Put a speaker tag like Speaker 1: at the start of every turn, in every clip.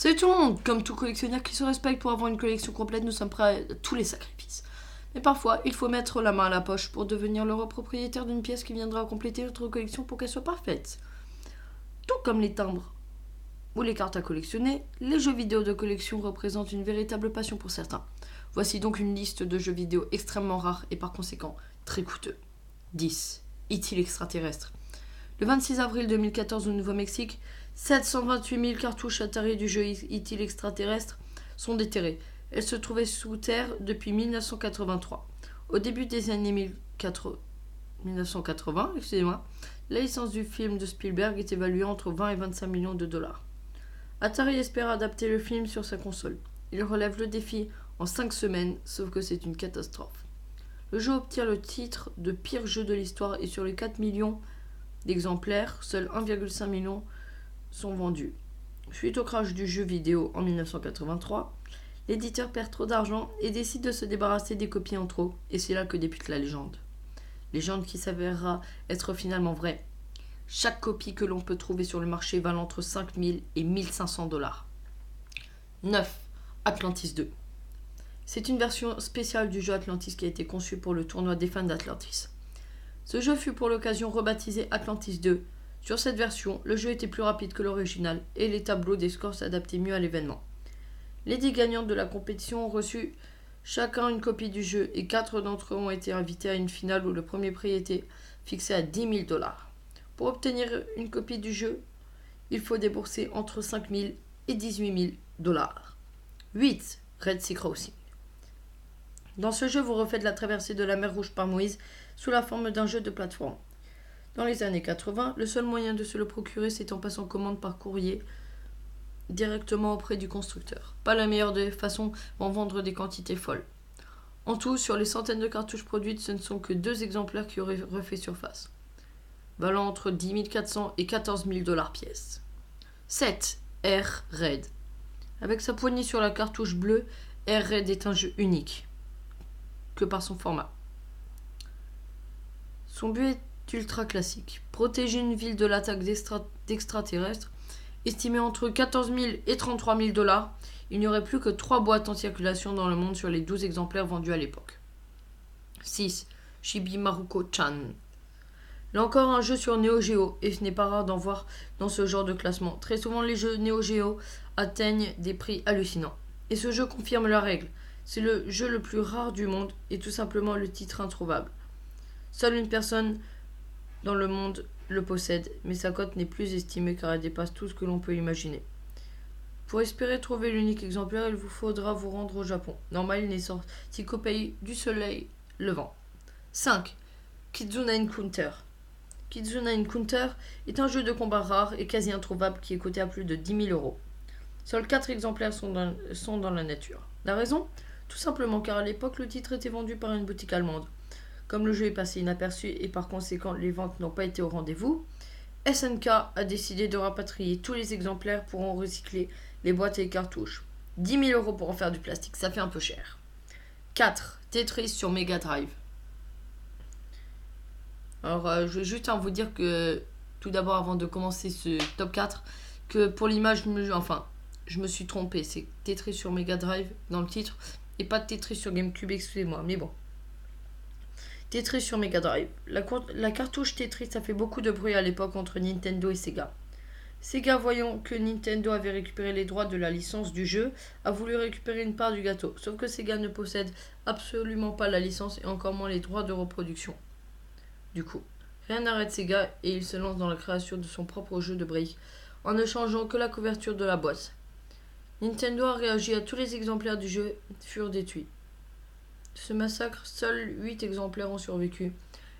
Speaker 1: Salut tout le monde. Comme tout collectionneur qui se respecte, pour avoir une collection complète, nous sommes prêts à tous les sacrifices. Mais parfois, il faut mettre la main à la poche pour devenir l'heureux propriétaire d'une pièce qui viendra compléter notre collection pour qu'elle soit parfaite. Tout comme les timbres ou les cartes à collectionner, les jeux vidéo de collection représentent une véritable passion pour certains. Voici donc une liste de jeux vidéo extrêmement rares et par conséquent très coûteux. 10. E.T. l'extraterrestre. Le 26 avril 2014 au Nouveau-Mexique, 728 000 cartouches Atari du jeu E.T. l'extraterrestre sont déterrées. Elles se trouvaient sous terre depuis 1983. Au début des années 1980, la licence du film de Spielberg est évaluée entre 20 et 25 millions de dollars. Atari espère adapter le film sur sa console. Il relève le défi en 5 semaines, sauf que c'est une catastrophe. Le jeu obtient le titre de pire jeu de l'histoire et sur les 4 millions d'exemplaires, seuls 1,5 million sont vendus. Suite au crash du jeu vidéo en 1983, l'éditeur perd trop d'argent et décide de se débarrasser des copies en trop, et c'est là que débute la légende. Légende qui s'avérera être finalement vraie. Chaque copie que l'on peut trouver sur le marché vaut entre 5 000 et 1 500 dollars. 9. Atlantis 2. C'est une version spéciale du jeu Atlantis qui a été conçue pour le tournoi des fans d'Atlantis. Ce jeu fut pour l'occasion rebaptisé Atlantis 2. Sur cette version, le jeu était plus rapide que l'original et les tableaux des scores s'adaptaient mieux à l'événement. Les 10 gagnantes de la compétition ont reçu chacun une copie du jeu et 4 d'entre eux ont été invités à une finale où le premier prix était fixé à 10 000 dollars. Pour obtenir une copie du jeu, il faut débourser entre 5 000 et 18 000 dollars. 8. Red Sea Crossing. Dans ce jeu, vous refaites la traversée de la mer Rouge par Moïse sous la forme d'un jeu de plateforme. Dans les années 80, le seul moyen de se le procurer, c'est en passant commande par courrier directement auprès du constructeur. Pas la meilleure des façons d'en vendre des quantités folles. En tout, sur les centaines de cartouches produites, ce ne sont que 2 exemplaires qui auraient refait surface, valant entre 10 400 et 14 000 dollars pièce. 7. Air Raid. Avec sa poignée sur la cartouche bleue, Air Raid est un jeu unique que par son format. Son but est ultra classique. Protéger une ville de l'attaque d'extraterrestres. Estimé entre 14 000 et 33 000 dollars, il n'y aurait plus que 3 boîtes en circulation dans le monde sur les 12 exemplaires vendus à l'époque. 6. Chibi Maruko-chan. Là encore un jeu sur Neo Geo, et ce n'est pas rare d'en voir dans ce genre de classement. Très souvent les jeux Neo Geo atteignent des prix hallucinants. Et ce jeu confirme la règle. C'est le jeu le plus rare du monde et tout simplement le titre introuvable. Seule une personne dans le monde le possède, mais sa cote n'est plus estimée car elle dépasse tout ce que l'on peut imaginer. Pour espérer trouver l'unique exemplaire, il vous faudra vous rendre au Japon. Normal, il n'est sorti qu'au pays du soleil levant. 5. Kizuna Encounter. Kizuna Encounter est un jeu de combat rare et quasi introuvable qui est coté à plus de 10 000 euros. Seuls 4 exemplaires sont dans la nature. La raison ? Tout simplement car à l'époque, le titre était vendu par une boutique allemande. Comme le jeu est passé inaperçu et par conséquent les ventes n'ont pas été au rendez-vous, SNK a décidé de rapatrier tous les exemplaires pour en recycler les boîtes et les cartouches. 10 000 euros pour en faire du plastique, ça fait un peu cher. 4. Tetris sur Mega Drive. Alors je vais juste vous dire que tout d'abord avant de commencer ce top 4, que pour l'image, je me suis trompé. C'est Tetris sur Mega Drive dans le titre et pas Tetris sur GameCube, excusez-moi, mais bon. Tetris sur Mega Drive. La cartouche Tetris a fait beaucoup de bruit à l'époque entre Nintendo et Sega. Sega, voyant que Nintendo avait récupéré les droits de la licence du jeu, a voulu récupérer une part du gâteau. Sauf que Sega ne possède absolument pas la licence et encore moins les droits de reproduction. Du coup, rien n'arrête Sega et il se lance dans la création de son propre jeu de briques en ne changeant que la couverture de la boîte. Nintendo a réagi à tous les exemplaires du jeu furent détruits. De ce massacre, seuls 8 exemplaires ont survécu.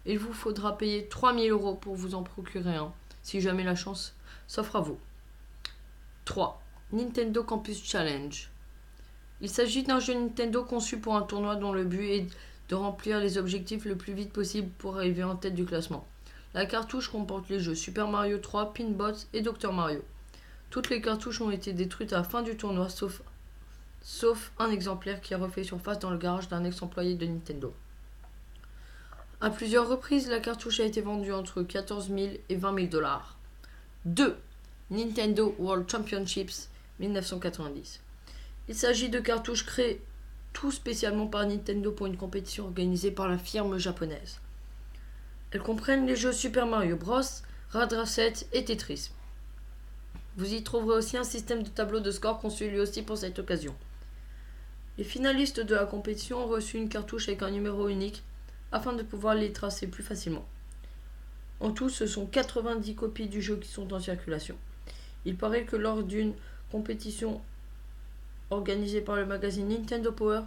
Speaker 1: Il vous faudra payer 3 000 euros pour vous en procurer un, si jamais la chance s'offre à vous. 3. Nintendo Campus Challenge. Il s'agit d'un jeu Nintendo conçu pour un tournoi dont le but est de remplir les objectifs le plus vite possible pour arriver en tête du classement. La cartouche comporte les jeux Super Mario 3, Pinbot et Dr Mario. Toutes les cartouches ont été détruites à la fin du tournoi, sauf un exemplaire qui a refait surface dans le garage d'un ex-employé de Nintendo. À plusieurs reprises, la cartouche a été vendue entre 14 000 et 20 000 dollars. 2. Nintendo World Championships 1990. Il s'agit de cartouches créées tout spécialement par Nintendo pour une compétition organisée par la firme japonaise. Elles comprennent les jeux Super Mario Bros, Radra 7 et Tetris. Vous y trouverez aussi un système de tableau de score conçu lui aussi pour cette occasion. Les finalistes de la compétition ont reçu une cartouche avec un numéro unique afin de pouvoir les tracer plus facilement. En tout, ce sont 90 copies du jeu qui sont en circulation. Il paraît que lors d'une compétition organisée par le magazine Nintendo Power,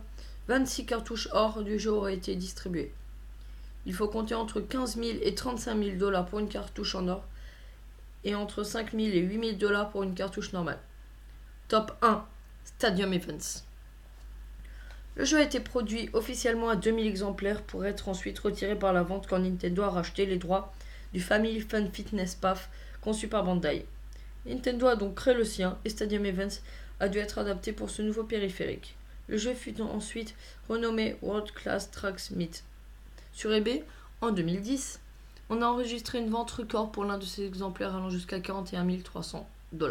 Speaker 1: 26 cartouches or du jeu auraient été distribuées. Il faut compter entre 15 000 et 35 000 $ pour une cartouche en or et entre 5 000 et 8 000 $ pour une cartouche normale. Top 1. Stadium Events. Le jeu a été produit officiellement à 2000 exemplaires pour être ensuite retiré par la vente quand Nintendo a racheté les droits du Family Fun Fitness Path conçu par Bandai. Nintendo a donc créé le sien et Stadium Events a dû être adapté pour ce nouveau périphérique. Le jeu fut ensuite renommé World Class Track Meet. Sur eBay, en 2010, on a enregistré une vente record pour l'un de ces exemplaires allant jusqu'à 41 300 $.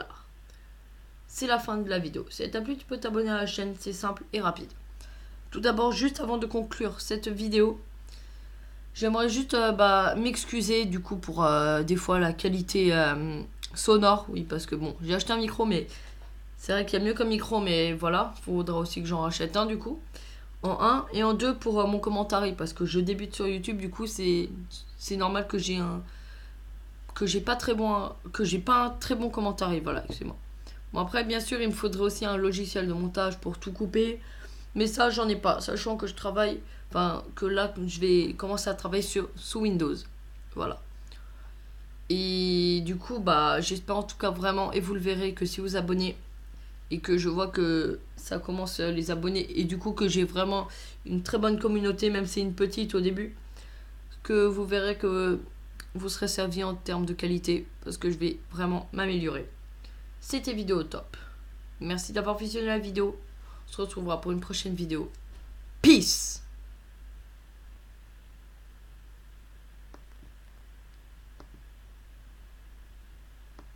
Speaker 1: C'est la fin de la vidéo. Si elle t'a plu, tu peux t'abonner à la chaîne, c'est simple et rapide. Tout d'abord, juste avant de conclure cette vidéo, j'aimerais juste m'excuser du coup pour des fois la qualité sonore. Oui, parce que bon, j'ai acheté un micro, mais c'est vrai qu'il y a mieux comme micro, mais voilà, il faudra aussi que j'en rachète un du coup. En 1 et en 2 pour mon commentaire, parce que je débute sur YouTube, du coup c'est normal que j'ai pas un très bon commentaire, voilà, excusez-moi. Bon, après bien sûr il me faudrait aussi un logiciel de montage pour tout couper, mais ça j'en ai pas, sachant que que là je vais commencer à travailler sous Windows, voilà. Et du coup j'espère en tout cas vraiment, et vous le verrez, que si vous abonnez et que je vois que ça commence les abonnés et du coup que j'ai vraiment une très bonne communauté, même si c'est une petite au début, que vous verrez que vous serez servi en termes de qualité parce que je vais vraiment m'améliorer. C'était vidéo top. Merci d'avoir visionné la vidéo. On se retrouvera pour une prochaine vidéo. Peace!